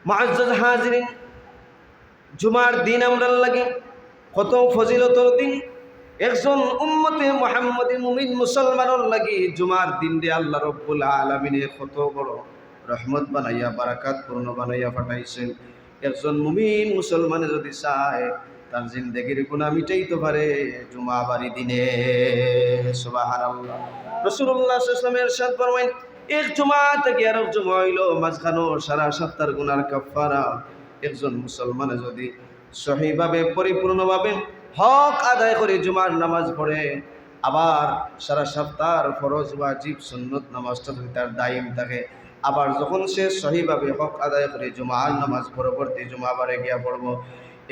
মুআজ্জাজ হাজিরিন, জুমার দিন আমরা লাগে কত ফজিলতর দিন। একজন উম্মতে মুহাম্মদী মুমিন মুসলমানের লাগি জুমার দিন দিয়ে আল্লাহ রাব্বুল আলামিনে কত বড় রহমত বানাইয়া বারাকাত পূর্ণ বানাইয়া পাঠাইছেন। একজন মুমিন মুসলমানে যদি চায় তার জিন্দেগির গুনাহ মিটাইতে পারে জুমা বারি দিনে। সুবহানাল্লাহ। রাসূলুল্লাহ সাল্লাল্লাহু আলাইহি ওয়াসাল্লাম ইরশাদ ফরমায়েন, এক জুমা থেকে আরেক জুমা হইল মাঝখানো সারা সপ্তাহের গুনার কাফারা। একজন মুসলমানে যদি সহিভাবে পরিপূর্ণভাবে হক আদায় করে জুমার নামাজ পড়ে, আবার সারা সপ্তাহের ফরজ ওয়াজিব সুন্নত নামাজটা যদি তার দায়িম থাকে, আবার যখন সে সহিভাবে হক আদায় করে জুমার নামাজ পরবর্তী জুমাবারে গিয়া পড়ব,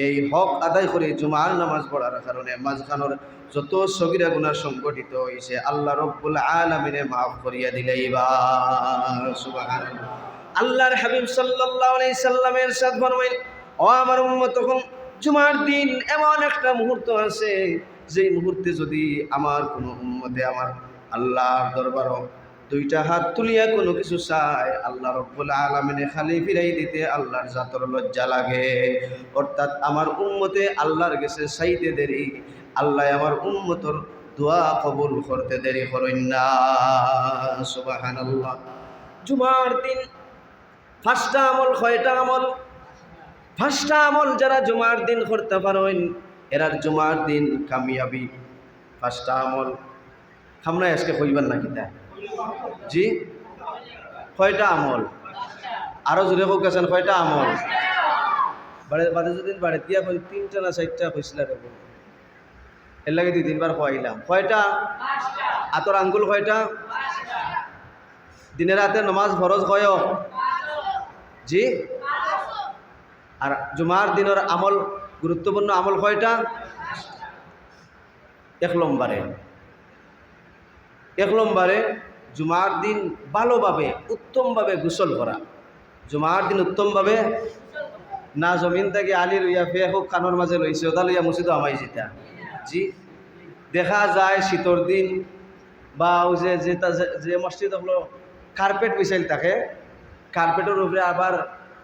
এই হক আদায় করে জুমার নামাজ পড়ার কারণে মাঝখানোর যত সগীরা গুনাহ সংগঠিত হয়েছে আল্লাহ রব্বুল আলামিনে মাফ করিয়া দিলেইবার। সুবহানাল্লাহ। আল্লাহর হাবিব সাল্লাল্লাহু আলাইহি সাল্লামের ইরশাদ ফরমাইন, ও আমার উম্মত, তখন জুমার দিন এমন একটা মুহূর্ত আছে যেই মুহূর্তে যদি আমার কোনো উম্মতে আমার আল্লাহর দরবারও দুইটা হাত তুলিয়া কোনো কিছু চায়, আল্লাহ রব্বুল আলামিনে খালি ফিরাই দিতে আল্লাহর জাতর লজ্জা লাগে। অর্থাৎ আমার উম্মতে আল্লাহর কাছে চাইতে দেরি, আল্লাহ আমার উম্মতর দোয়া কবুল করতে দেরি করেন না। সুবহানাল্লাহ। জুমার দিন পাঁচটা আমল, কয়টা আমল? পাঁচটা আমল যারা জুমার দিন করতে পারেন এরার জুমার দিন কামিয়াবি। পাঁচটা আমল আমরা আজকে কইবার না কিতা? জি, কয়টা আমল? আরো জোরে হোক আছেন, কয়টা আমল? বাড়ি যদি বাড়ি দিয়া কই তিনটা না চারটা কইছিল রে, এর লাগে দুই তিনবার কইলাম। কয়টা? আতর আঙ্গুল কয়টা? দিনে রাতে নামাজ ফরজ কয়? জি। আর জুমার দিনের আমল, গুরুত্বপূর্ণ আমল কয়টা? এক নম্বরে জুমার দিন ভালোভাবে উত্তমভাবে গোসল করা। জুমার দিন উত্তমভাবে না জমিন থেকে আলি লইয়া ফেক হোক কানোর মাঝে লইছে ওটা লইয়া মসজিদ আমাই যেটা। জি, দেখা যায় শীতর দিন বা ওই যে মসজিদ হলো কার্পেট বিছাইল থাকে, কার্পেটের উপরে আবার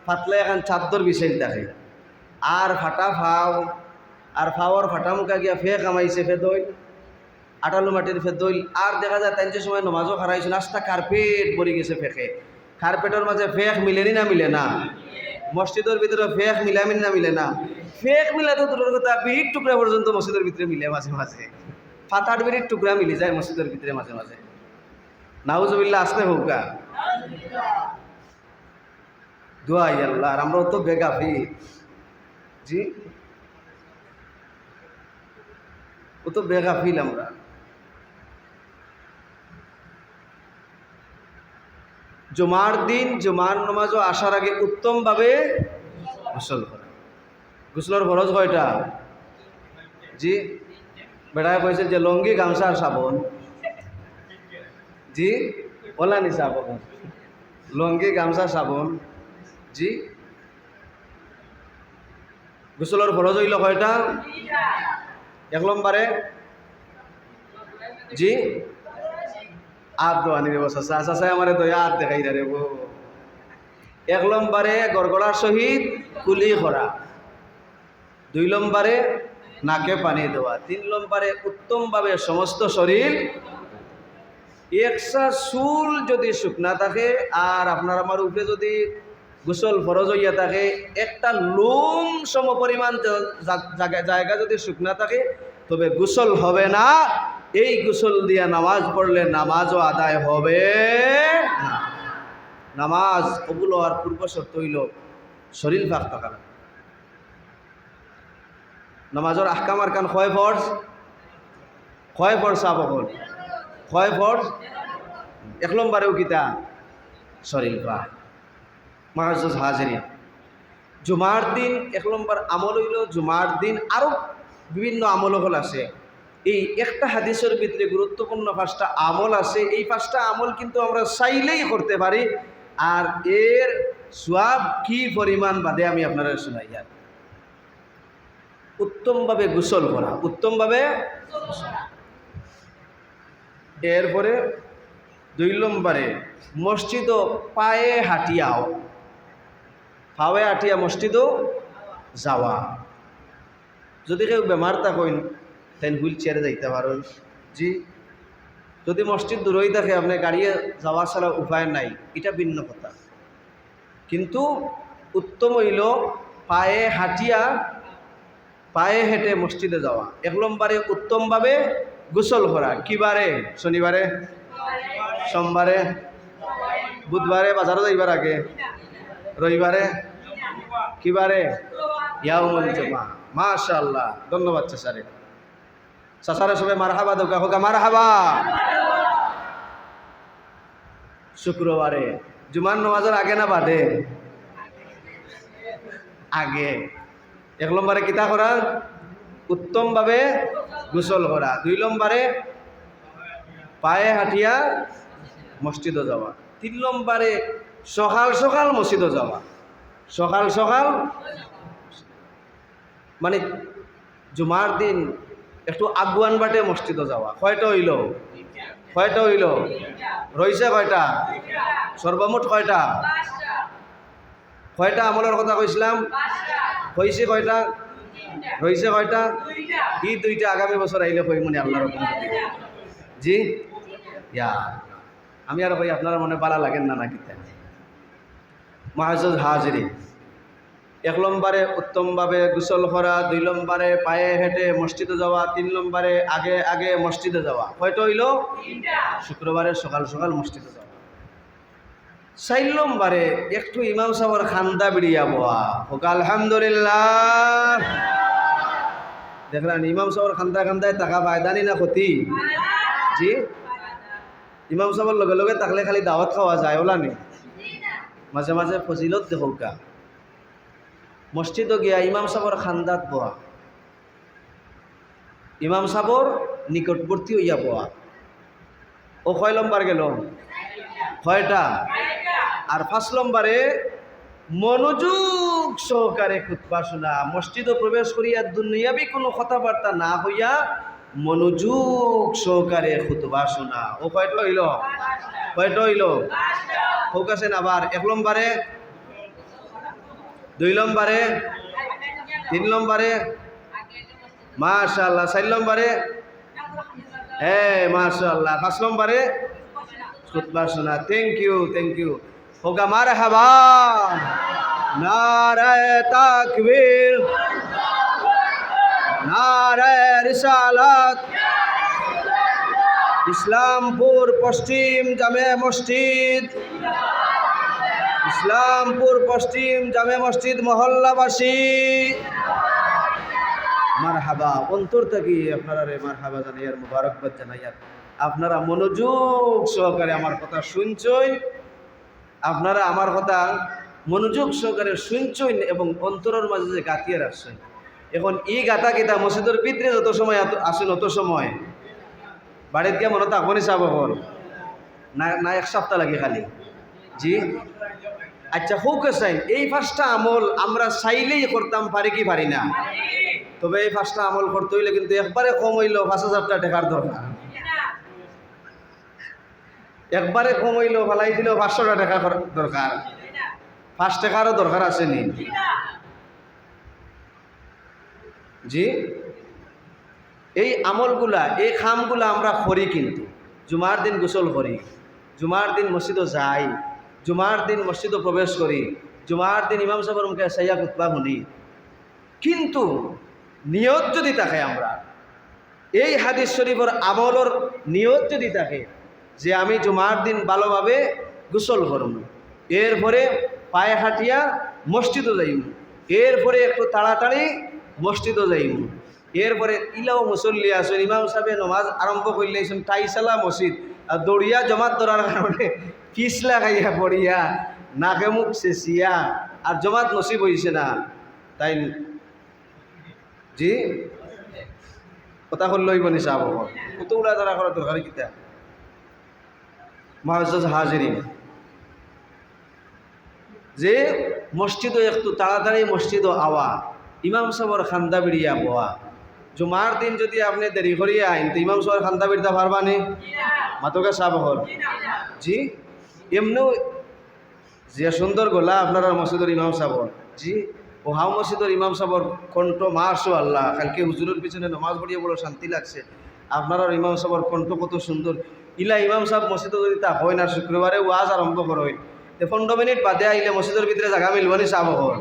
পাতলা এখন চাদর বিছাইল থাকে, আর ফাটা ফাও আর ফাওয়ার ফাটা মুখা গিয়া ফে কামাইছে ফেদইল, আটালু মাটির ফেদইল। আর দেখা যায় তাই সময় নমাজও খারাইছে, রাস্তা কার্পেট পরি গেছে ফেকে। কার্পেটের মাঝে ফেক মিলেনি না মিলে না? মসজিদের ভিতরে ফেক মিলামিন না মিলে না? ফেক মিলা তো দূরের কথা, বিড়ির টুকরা পর্যন্ত মসজিদের ভিতরে মিলে মাঝে মাঝে। ফাতার বিড়ির টুকরা মিলে যায় মসজিদের ভিতরে মাঝে মাঝে। নাউজুবিল্লাহ, আসতে হোক গা। দোয়াই আল্লাহ, আর আমরাও তো বেগাফি। জি, ও তো বেগাফিল আমরা। জুমার দিন জুমার নামাজও আসার আগে উত্তমভাবে গোসল করা। গোসলের ফরজ কয়টা? জি, বেড়ায় কইছে যে লঙ্গি গামছা আর সাবন। জি, ওলা নি সাবন, লঙ্গি গামছা সাবন। জি, গোসলের ফরজ হইল কয়টা? এক নম্বরে জি আত দোয়ানি দেব চাচা, চাচাই আমার দয়া হাত দেখাই দেব। এক নম্বরে গড়গড়ার সহিত কুলি করা। দুই নম্বরে নাকে পানি দেওয়া। তিন নম্বরে উত্তমভাবে সমস্ত শরীর, একটা চুল যদি শুকনা থাকে আর আপনার আমার উপরে যদি গোসল ফরজ হইয়া থাকে, একটা লোম সম পরিমাণ জায়গা যদি শুকনা থাকে তবে গোসল হবে না। এই গোসল দিয়া নামাজ পড়লে নামাজও আদায় হবে না। নামাজ কবুল হওয়ার পূর্ব শর্ত হইল শরীর পাক থাকা। নামাজের আহকাম আরকান কয় ফরজ? কয় ফরজ সাবকল? কয় ফরজ? এক নম্বরেও কিতা? শরীর পাক। মুআজ্জাজ হাজিরিন, জুমার দিন এক নম্বর আমল হইল জুমার দিন আরো বিভিন্ন আমল হল আছে। এই একটা হাদিসের ভিতরে গুরুত্বপূর্ণ পাঁচটা আমল আছে। এই পাঁচটা আমল কিন্তু আমরা চাইলেই করতে পারি, আর এর সওয়াব কি পরিমাণ বাদে আমি আপনারা শোনাই। আর উত্তমভাবে গোসল করা, উত্তমভাবে। এরপরে দুই নম্বরে মসজিদ পায়ে হাঁটিয়াও। ফাওয়ে আটিয়া মসজিদও যাওয়া। যদি কেউ বেমার থাকেন তাই হুইল চেয়ারে যাইতে পারেন। জি, যদি মসজিদ দূরই থাকে আপনি গাড়িয়ে যাওয়া ছাড়া উপায় নাই, এটা ভিন্ন কথা। কিন্তু উত্তম হইল পায়ে হাঁটিয়া পায়ে হেঁটে মসজিদে যাওয়া। 1 নম্বরে উত্তমভাবে গোসল করা। কিবারে? শনিবারে, সোমবারে, বুধবারে বাজারে যাইবার আগে, রবিবারে, কিবারে? ইয়াউমুল জুমা। মাশাআল্লাহ, ধন্যবাদ চাচারে। চাচারে সবাই মারহাবা দোকা হোকা মারহাবা। শুক্রবারে জুমার নামাজের আগে না বাদে? আগে। 1 নম্বরে কিতা করা? উত্তমভাবে গোসল করা। 2 নম্বরে পায়ে হাঁটিয়া মসজিদে যাওয়া। 3 নম্বরে সকাল সকাল মসজিদে যাওয়া। সকাল সকাল মানে জুমার দিন একটু আগুয়ান বাটে মসজিদে যাওয়া। কয়টা হইল? কয়টা হইল? রইছে কয়টা? সর্বমোট কয়টা? কয়টা আমলের কথা কইছিলাম? হয়েছে কয়টা? রইছে কয়টা? এই 2টা আগামী বছর আইলে কই মনে আল্লাহর হুকুম। জি ইয়া আমি আর কই আপনারা মনে বালা লাগেন না নাকি? মুআজ্জাজ হাজিরিন, 1 নম্বরে উত্তমভাবে গোসল করা, 2 নম্বরে পায়ে হেঁটে মসজিদে যাওয়া, 3 নম্বরে আগে আগে মসজিদে যাওয়া। কয়টা হইল? 3টা। শুক্রবারে সকাল সকাল মসজিদে যাওয়া। 4 নম্বরে একটু ইমাম সাহেবের খান্দা বিড়িয়া বয়া হোক আলহামদুলিল্লাহ। দেখলেন ইমাম সাহেবের খান্দা খান্দায় টাকা ফায়দানি না ক্ষতি? জি, ইমাম সাহেবের লগে লগে থাকলে খালি দাওয়াত খাওয়া যায় ওলা নি? মাঝে মাঝে ফজিলত দেখোকা মসজিদে গিয়া ইমাম সাহেবের খান্দাত বয়া, ইমাম সাহেবের নিকটবর্তী হইয়া বয়া। ও কয় নম্বর গেল? কয়টা? আর 5 নম্বরে মনোযোগ সহকারে খুতবা শোনা। মসজিদে প্রবেশ করিয়া দুনিয়াবি কোনো কথাবার্তা না হইয়া মনোযোগ সহকারে খুতবা শোনা। ও কয়টা হইল? কয়টা হইল? হোক আছেন আবার 1 নম্বরে, 2 নম্বরে, 3 নম্বরে, মাশাআল্লাহ 4 নম্বরে, মাশাআল্লাহ 5 নম্বরে খুতবা শোনা। Thank you, thank you. হোগা মারহাবা, নারায়ে তাকবীর, নারায়ে রিসালাত। ইসলামপুর পশ্চিম জামে মসজিদ, ইসলামপুর পশ্চিম জামে মসজিদ মহল্লাবাসী মারহাবা। অন্তর থেকে আপনারা মারহাবা জানাইয়ার, মুবারকবাদ জানাইয়ার। আপনারা মনোযোগ সহকারে আমার কথা শুনছেন, আপনারা আমার কথা মনোযোগ সহকারে শুনছেন এবং অন্তরের মাঝে যে গাঁথিয়ে রাখছেন। এখন এই গাঁথা কিতা মসজিদের ভিতরে যত সময় আসেন অত সময় বাড়িতে গিয়ে মনে থাকবনি চাব না? না 1 সপ্তাহ লাগে খালি? জি আচ্ছা, হোক চাই এই 5টা আমল আমরা চাইলেই করতাম, পারি কি পারি না? তবে এই 5টা আমল করতে হইলে কিন্তু একবারে কম হইল 5,000 টাকার দরকার। একবারে কম হইল ফেলাই দিল 500 টাকা দরকার। 5 টাকারও দরকার আছে নি? জি, এই আমলগুলা এই খামগুলা আমরা করি, কিন্তু জুমার দিন গোসল করি, জুমার দিন মসজিদে যাই, জুমার দিন মসজিদে প্রবেশ করি, জুমার দিন ইমাম সাহেবের মুখে সাইয়া খুতবা শুনি। কিন্তু নিয়ত যদি থাকে, আমরা এই হাদিস শরীফের আমলের নিয়ত যদি থাকে যে আমি জুমার দিন ভালোভাবে গোসল করব, এরপরে পায়ে হাঁটিয়া মসজিদে যাইব, এরপরে একটু তাড়াতাড়ি মসজিদে যাইব, এরপরে ইলাও মুসল্লি আসেন, ইমাম সাহেব নমাজ আরম্ভ করলেছেন টাইসালা মসজিদ, আর দৌড়িয়া জমাত ধরার কারণে পিছলা খাইয়া পড়িয়া নাকে মুখ চেঁচিয়া আর জমাত নসিব হইছে না। তাই জি কথা কল লইব নি চাব কতগুলা তারা করার দরকার কিতা? মুআজ্জাজ হাজিরিন, যে মসজিদও একটু তাড়াতাড়ি মসজিদও আওয়া, ইমাম সাহেবের খান্দা বিড়িয়া বয়া। জুমার দিন যদি আপনি দেরি করিয়া আইন তো ইমাম সাহেবের খান্দা বিড়িতে পারবানি? মাতকে সাব হল জি। এমনিও যে সুন্দর গলা আপনারা মসজিদের ইমাম সাহর জি ও হাও মসজিদের ইমাম সাহর কণ্ঠ মাসো আল্লাহ কালকে হুজুরের পিছনে নামাজ পড়িয়ে বড় শান্তি লাগছে। আপনার ইমাম সাহর কণ্ঠ কত সুন্দর। ইলা ইমাম সাহেব মসজিদে যদি তা হয় না শুক্রবারে ওয়াজ আরম্ভ করেন 15 মিনিট বাদে আইলে মসজিদের ভিতরে জায়গা মিলবনি সাহ হন।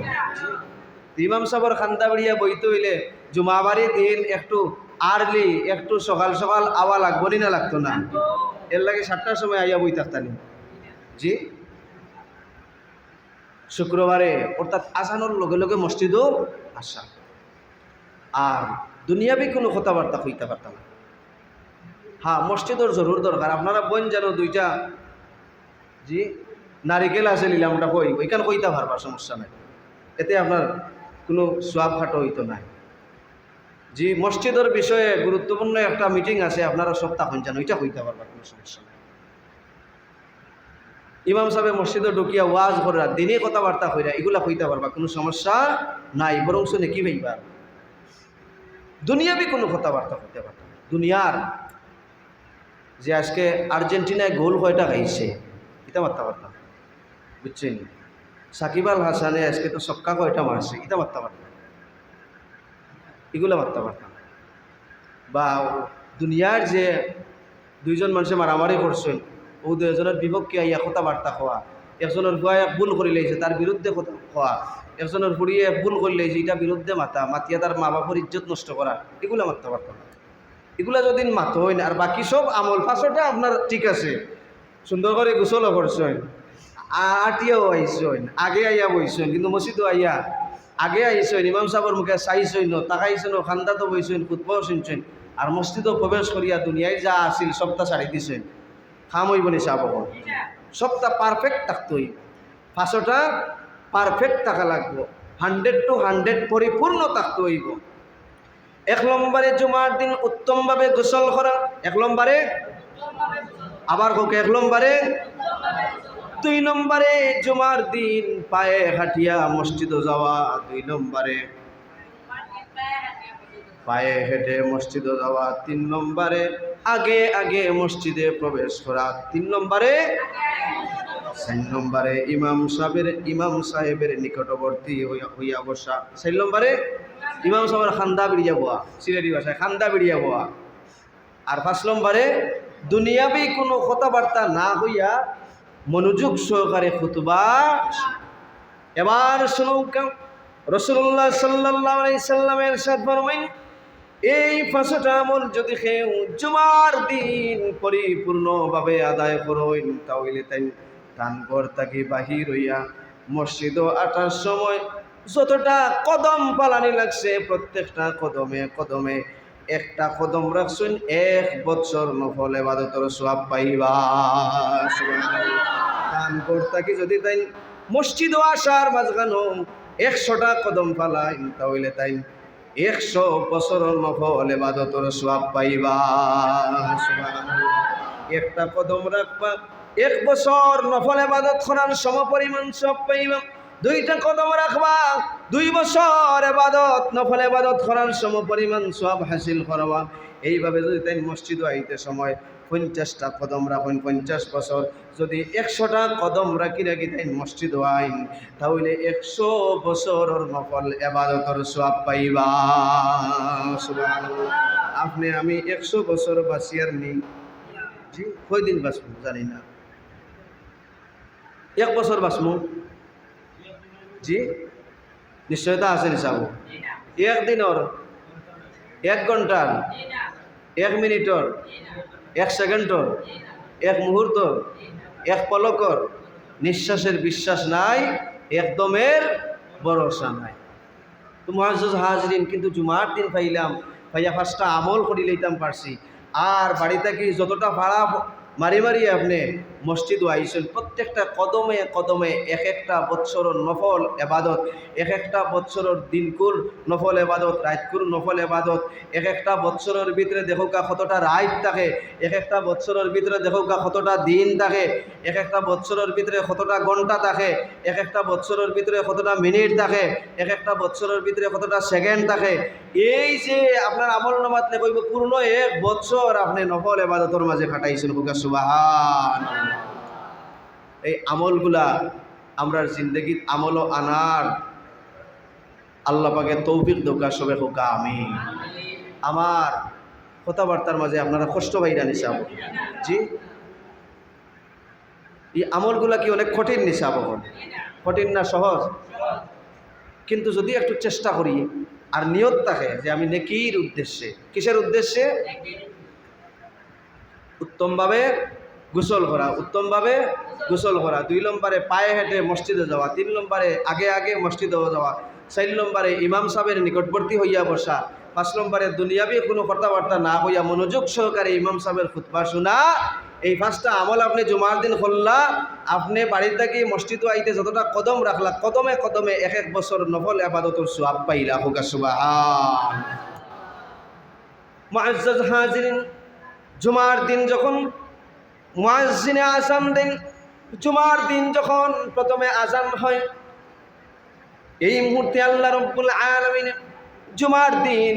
ইমাম সাহর খান্দা বেড়িয়া বইতে হইলে জুমাবারি দিন একটু আর্লি একটু সকাল সকাল আওয়া লাগবনি না লাগতো না? এর লাগে 7টার সময় আইয়া বই থাকতানি জি শুক্রবারে অর্থাৎ আসানোর লগে লগে মসজিদও আসা। আর দুনিয়াবি কোনো কথাবার্তা হইতে পারতাম না। হ্যাঁ মসজিদের জরুর দরকার। আপনারা বোন যেন 2টা জি নারিকেল আছে নিলাম ওটা কই ওইখানে কইতে পারবার সমস্যা নাই, এতে আপনার কোনো সোয়াব খাটো হইতো নাই। জি মসজিদের বিষয়ে গুরুত্বপূর্ণ একটা মিটিং আছে, আপনারা সপ্তাহ জানো ওইটা হইতে পারবার কোনো সমস্যা নাই। ইমাম সাহেব মসজিদে ঢুকিয়া ওয়াজ করা দিনে কথাবার্তা কইরা এগুলা হইতে পারবা কোনো সমস্যা নাই, বরং শুনে কি ভাইবা দুনিয়াবি কোনো কথাবার্তা হইতে পারতাম। দুনিয়ার যে আজকে আর্জেন্টিনায় গোল কয়টা খাইছে এটা মারতে পারতাম, বুঝছেন? সাকিব আল হাসানে আজকে তো ছক্কা কয়টা মারছে এটা মারতে পারতাম, এগুলো মারতে পারতাম। বা দুনিয়ার যে 2জন মানুষে মারামারি করছেন ও 2জনের বিপক্ষে আইয়া কথাবার্তা হওয়া, একজনের ভুয়া ভুল করে লেগেছে তার বিরুদ্ধে কথা হওয়া, একজনের ফুরিয়ে ভুল করে লেগেছে এটার বিরুদ্ধে মাতিয়া তার মা বাবার ইজ্জত নষ্ট করা, এগুলো মারতে পারতাম না। এগুলা যদি মাত হইন আর বাকি সব আমল ফাঁসটা আপনার ঠিক আছে, সুন্দর করে গোসলও করছেন, আটিয়াও আইসেন, আগে আইয়া বইছেন, কিন্তু মসজিদও আইয়া আগে আইসেন, ইমাম সাহেবের মুখে চাইছেন তাকাইছেন, খান্দা তো বইছেন, খুতবাও শুনছেন, আর মসজিদও প্রবেশ করিয়া দুনিয়ায় যা আসিল সবটা ছাড়ি দিছেন, খাম হইব নি চাব সবটা পারফেক্ট থাকতই, ফাঁসটা পারফেক্ট থাকা লাগবো, 100 to 100 পরিপূর্ণ থাকতে হইব। 1 নম্বরে জুমার দিন উত্তমভাবে গোসল করা, 1 নম্বরে আবার হোক 1 নম্বরে, 2 নম্বরে জুমার দিন পায়ে হাঁটিয়া মসজিদে যাওয়া, 2 নম্বরে পায়ে হেঁটে মসজিদে যাওয়া, 3 নম্বরে আগে আগে মসজিদে প্রবেশ করা, 3 নম্বরে 4 নম্বরে ইমাম সাহেবের নিকটবর্তী হইয়া বসা, 4 নম্বরে ইমাম সাহেবের খান্দা বেরিয়া বোয়া, সিলেটি ভাষায় খান্দা বেরিয়া বোয়া, আর 5 নম্বরে দুনিয়াবি কোনো কথাবার্তা না হইয়া মনোযোগ সহকারে খুতবা। এবার শুনুন রাসূলুল্লাহ সাল্লাল্লাহু আলাইহি সাল্লামের ইরশাদ ফরমাইন, এই 5টা আমল যদি কেউ জুমার দিন পরিপূর্ণভাবে আদায় করইন তাহলে তাই তানঘর থেকে বাহির হইয়া মসজিদে আসার সময় যতটা কদম পালানি লাগছে প্রত্যেকটা কদমে কদমে একটা কদম রাখছেন 1 বছর নফল ইবাদতের সওয়াব পাইবা। তানঘর থেকে যদি তাই মসজিদে আসার মাঝখানো 100টা কদম পালাইন তাহলে তাই 100 বছরের নফল ইবাদতের সওয়াব পাইবা। একটা কদম রাখবা 1 বছর নফল ইবাদত করার সমপরিমাণ সওয়াব পাইবা। 2টা কদম রাখবা 2 বছর ইবাদত নফল ইবাদত করার সমপরিমাণ সওয়াব হাসিল করবা। এইভাবে যদি তাই মসজিদে আইতে সময় 50টা কদম রাখুন, 50 বছর যদি 100টা কদম রাখি তাই মসজিদে আইন তাহলে 100 বছরের নফল ইবাদতের সওয়াব পাইবা। সুবহানাল্লাহ। আপনি আমি 100 বছর বাঁচিয়ার নেই জি, কয়দিন বাঁচব জানি না, 1 বছর বাঁচব জি, নিশ্চয়তা আছে নিচাব, 1 দিনের, 1 ঘন্টার, 1 মিনিটর, 1 সেকেন্ডর, 1 মুহূর্তর, 1 পলকর নিঃশ্বাসের বিশ্বাস নাই, একদমের ভরসা নাই। তো মুআজ্জাজ হাজরিন, কিন্তু জুমার দিন পাইলাম ভাইয়া 5টা আমল করি লইতাম পারছি, আর বাড়িতে কি যতটা ভাড়া মারি মারি আপনি মসজিদও আইসেন, প্রত্যেকটা কদমে কদমে 1-1টা বৎসরের নফল এবাদত, 1-1টা বৎসরের দিনকুর নফল এবাদত, রাতকুর নফল এবাদত, 1-1টা বৎসরের ভিতরে দেখোকা কতটা রাত থাকে, 1-1টা বৎসরের ভিতরে দেখোকা কতটা দিন থাকে, 1-1টা বৎসরের ভিতরে কতটা ঘন্টা থাকে, 1-1টা বৎসরের ভিতরে কতটা মিনিট থাকে, 1-1টা বৎসরের ভিতরে কতটা সেকেন্ড থাকে। এই যে আপনার আমল নামাত কইব পূর্ণ 1 বছর আপনি নফল ইবাদতের মাঝে কাটাইছেন, সুবহানাল্লাহ। এই আমলগুলা আমরার জিন্দগিত আমলও আনার আল্লাহ পাকে তৌফিক দোকা সবে হোকা আমিন। আমার কথাবার্তার মাঝে আপনারা কষ্ট পাইরা নিসাব জি, এই আমলগুলা কি অনেক কঠিন নিসাব? কঠিন না সহজ? কিন্তু যদি একটু চেষ্টা করি আর নিয়ত থাকে যে আমি নেকির উদ্দেশ্যে, কিসের উদ্দেশ্যে? উত্তমভাবে গোসল করা, উত্তমভাবে গোসল করা, 2 নম্বরে পায়ে হেঁটে মসজিদে যাওয়া, 3 নম্বরে আগে আগে মসজিদে যাওয়া, 4 নম্বরে ইমাম সাহেবের নিকটবর্তী হইয়া বসা, 5 নম্বরে দুনিয়াবি কোনো কথাবার্তা না হইয়া মনোযোগ সহকারে ইমাম সাহেবের খুতবা শোনা। এই 5টা আমল আপনি জুমার দিন করলা, আপনি বাড়ির থেকে মসজিদে আইতে যতটা কদম রাখলা, কদমে কদমে 1 বছর নফল ইবাদতের সওয়াব পাইলা। হোক সুবহান। মুআজ্জাজ হাজিরিন, জুমার দিন যখন মুয়াজ্জিনে আযান দেন, জুমার দিন যখন প্রথমে আযান হয়, এই মুহূর্তে আল্লাহ রাব্বুল আলামিন জুমার দিন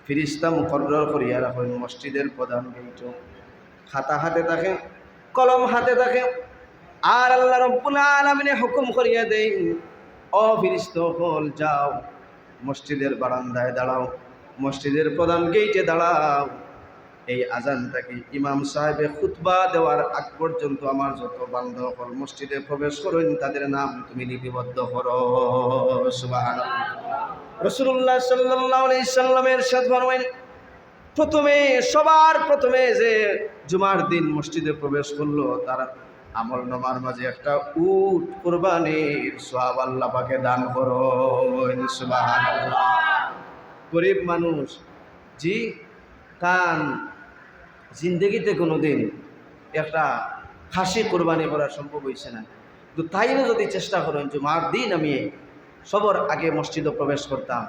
ফেরেশতা মুকররর করিয়া রাখেন মসজিদের প্রধান গেট। খাতা হাতে থাকে, কলম হাতে থাকে, আর আল্লাহ রাব্বুল আলামিন হুকুম করিয়া দেন, ও ফেরেশতাগণ যাও মসজিদের বারান্দায় দাঁড়াও, মসজিদের প্রধান গেটে দাঁড়াও। এই আজানটাকে ইমাম সাহেবের খুতবা দেওয়ার আগ পর্যন্ত আমার যত বান্ধব মসজিদে প্রবেশ করেন তাদের নাম তুমি লিপিবদ্ধ করো। সুবহানাল্লাহ। রাসূলুল্লাহ সাল্লাল্লাহু আলাইহি সাল্লামের ইরশাদ ফরমায়েন, প্রথমে সবার প্রথমে যে জুমার দিন মসজিদে প্রবেশ করলো তার আমল নামার মাঝে একটা উট কুরবানির সওয়াব আল্লাহ পাকে দান করো। সুবহানাল্লাহ। গরিব মানুষ জি, কান জিন্দগিতে কোনো দিন একটা খাসি কোরবানি করা সম্ভব হয়েছে না, তো তাই না যদি চেষ্টা করেন জুমার দিন আমি সবার আগে মসজিদে প্রবেশ করতাম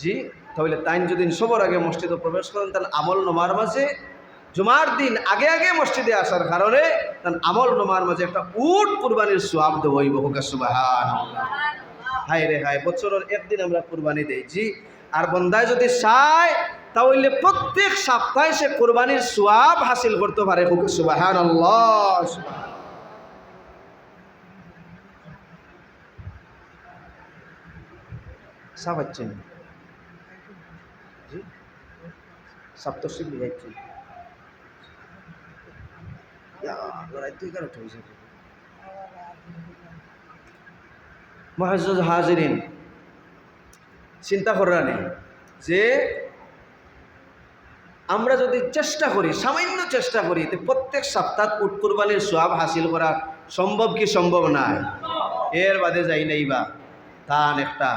জি, তাহলে তাই যদি সবার আগে মসজিদে প্রবেশ করেন তার আমল নামার মাঝে জুমার দিন আগে আগে মসজিদে আসার কারণে তার আমল নামার মাঝে একটা উট কুরবানির সওয়াব দেবইব। হোক সুবহানাল্লাহ। হায় রে হায়, বছরের একদিন আমরা কুরবানি দেই জি, আর বন্দায় যদি চায় তাহলে প্রত্যেক সপ্তাহে সে কুরবানির সওয়াব হাসিল করতে পারে। হোক সুবহানাল্লাহ। সাপ হচ্ছেন জি, সপ্তর্ষি লিখাচ্ছেন মুআজ্জাজ হাজিরিন, চিন্তা করার নেই যে আমরা যদি চেষ্টা করি, সামান্য চেষ্টা করি, তো প্রত্যেক সপ্তাহ উট কুরবানির সওয়াব হাসিল করা সম্ভব কি সম্ভব নয়? এর বাদে যাই নাই বা তান একটা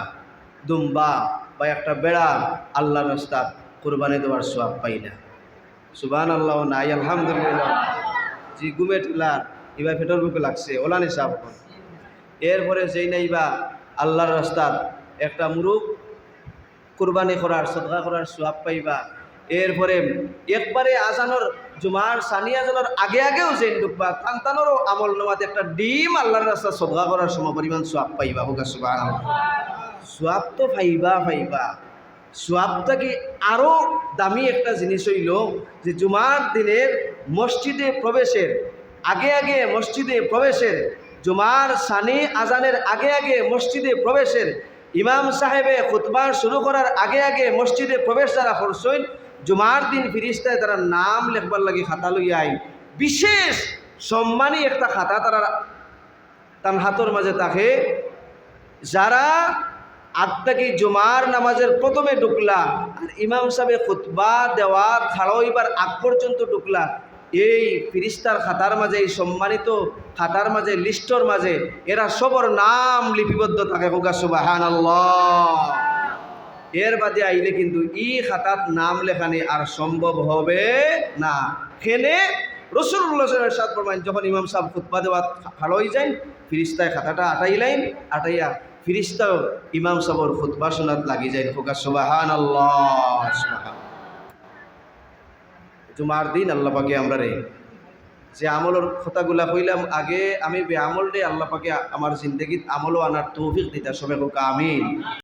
দুম্বা বা একটা বেড়া আল্লাহর রাস্তায় কুরবানি দেওয়ার সওয়াব পাই না। সুবহানাল্লাহ নাই আলহামদুলিল্লাহ জি, গুমে ঠেলা এবার ফেটর বুকে লাগছে ওলা নিসাব। এরপরে যেই নাই বা আল্লাহর রাস্তায় একটা মুরুগ কুরবানি করার সদকা করার সওয়াব পাইবা। এরপরে একবারে আজানোর জুমার সানি আজানোর আগে আগেও যে ঢুকবা তানতানোরও আমল নামাতে একটা ডিম আল্লাহর রাস্তায় সদকা করার সমপরিমাণ সওয়াব পাইবা। হোক সুবহানাল্লাহ। সওয়াব তো পাইবা, সওয়াবটা কি আরও দামি একটা জিনিস হইল যে জুমার দিনের মসজিদে প্রবেশের আগে আগে মসজিদে প্রবেশের, জুমার সানি আজানের আগে আগে মসজিদে প্রবেশের, ইমাম সাহেবে খুতবা শুরু করার আগে আগে মসজিদে প্রবেশ যারা করছেন, জুমার দিন ফিরিস্তায় তারা নাম লেখবার লাগে খাতা লইয়া আইন, বিশেষ সম্মানী একটা খাতা তারা তার হাতের মাঝে থাকে। যারা আত্মাকে জুমার নামাজের প্রথমে ঢুকলা আর ইমাম সাহেব খুতবা দেওয়া খাড়া হইবার আগ পর্যন্ত ঢুকলা, এই ফিরিস্তার খাতার মাঝে, এই সম্মানিত খাতার মাঝে, লিস্টর মাঝে এরা সবর নাম লিপিবদ্ধ থাকে। হোক সুবহানাল্লাহ। এর বাদে আইলে কিন্তু ই খাতাত নাম লেখানি আর সম্ভব হবে না। খেনে রাসূলুল্লাহ সাল্লাল্লাহু আলাইহি ওয়াসাল্লাম যখন ইমাম সাহেব খুতবা দেওয়া খাড়া হয়ে যায়, ফিরিস্তায় খাতাটা আটাইলাইন, আটাইয়া ফিরিস্তাও ইমাম সাহেবের খুতবা শোনাত লাগি যায়। হোক সুবহানাল্লাহ। জুমার দিন আল্লাহ পাকে আমরা রে যে আমলের কথাগুলা কইলাম আগে, আমি বে আমল রে আল্লাহ পাকে আমার জিন্দগিত আমলও আনার তৌফিক দিতা। সবাই হোক আমিন।